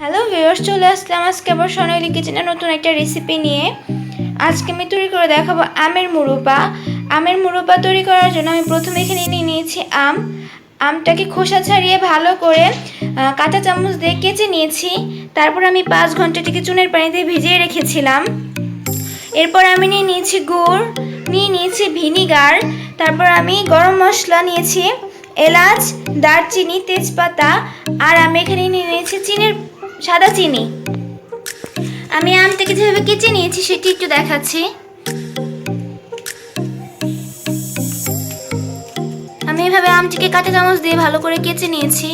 Hello viewers, চলে আসলাম আজকে আবার সোনালি কিচেনে নতুন একটা রেসিপি নিয়ে। আজকে আমি তৈরি করে দেখাবো আমের মুরব্বা। আমের মুরব্বা তৈরি করার জন্য আমি প্রথমে এখানে নিয়ে নিয়েছি আমটাকে খোসা ছাড়িয়ে ভালো করে কাঁচা চামচ দিয়ে কেচে নিয়েছি। তারপর আমি 5 ঘন্টা থেকে চুনের পানিতে ভিজিয়ে রেখেছিলাম। এরপর আমি নিয়ে নিয়েছি গুড়, নিয়ে নিয়েছি ভিনিগার, তারপর আমি গরম মশলা নিয়েছি, এলাচ, দারচিনি, তেজপাতা, আর আমি এখানে নিয়ে নিয়েছি সাদা চিনি। আমি আমটাকে যেভাবে কেচে নিয়েছি সেটি একটু দেখাচ্ছি। আমি এভাবে আমটিকে কাঁচা চামচ দিয়ে ভালো করে কেচে নিয়েছি।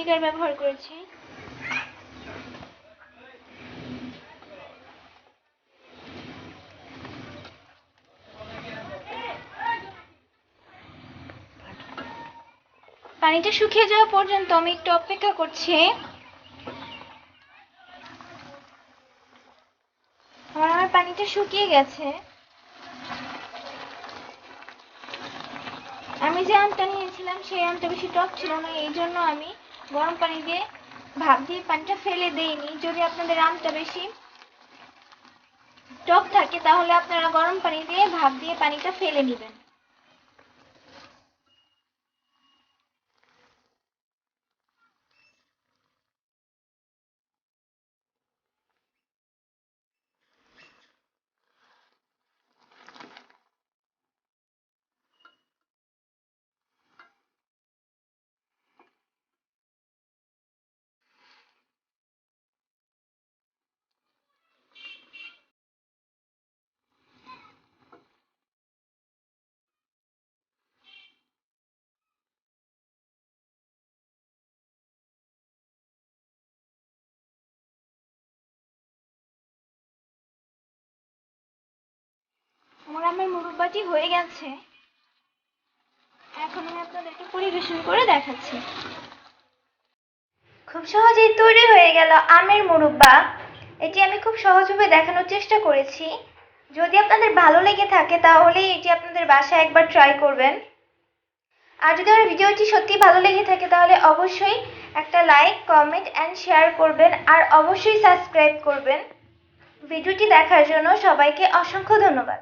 ভিনেগার ব্যবহার করেছি। পানিটা শুকিয়ে যাওয়া পর্যন্ত আমি একটু অপেক্ষা করছি। আমার পানিটা শুকিয়ে গেছে। আমি যে আমটা নিয়েছিলাম সেই আমটা বেশি টক ছিল না, এই জন্য আমি গরম পানি দিয়ে ভাপ দিয়ে পানিটা ফেলে দেইনি। যদি আপনাদের আমটা বেশি টক থাকে তাহলে আপনারা গরম পানি দিয়ে ভাপ দিয়ে পানিটা ফেলে নেবেন। আমার আমের মুরব্বাটি হয়ে গেছে। এখন আমি আপনাদেরকে পরিবেশন করে দেখাচ্ছি। খুব সহজেই তৈরি হয়ে গেল আমের মুরব্বা। এটি আমি খুব সহজভাবে দেখানোর চেষ্টা করেছি। যদি আপনাদের ভালো লেগে থাকে তাহলে এটি আপনাদের বাসায় একবার ট্রাই করবেন। আর যদি আমার ভিডিওটি সত্যি ভালো লেগে থাকে তাহলে অবশ্যই একটা লাইক, কমেন্ট অ্যান্ড শেয়ার করবেন, আর অবশ্যই সাবস্ক্রাইব করবেন। ভিডিওটি দেখার জন্য সবাইকে অসংখ্য ধন্যবাদ।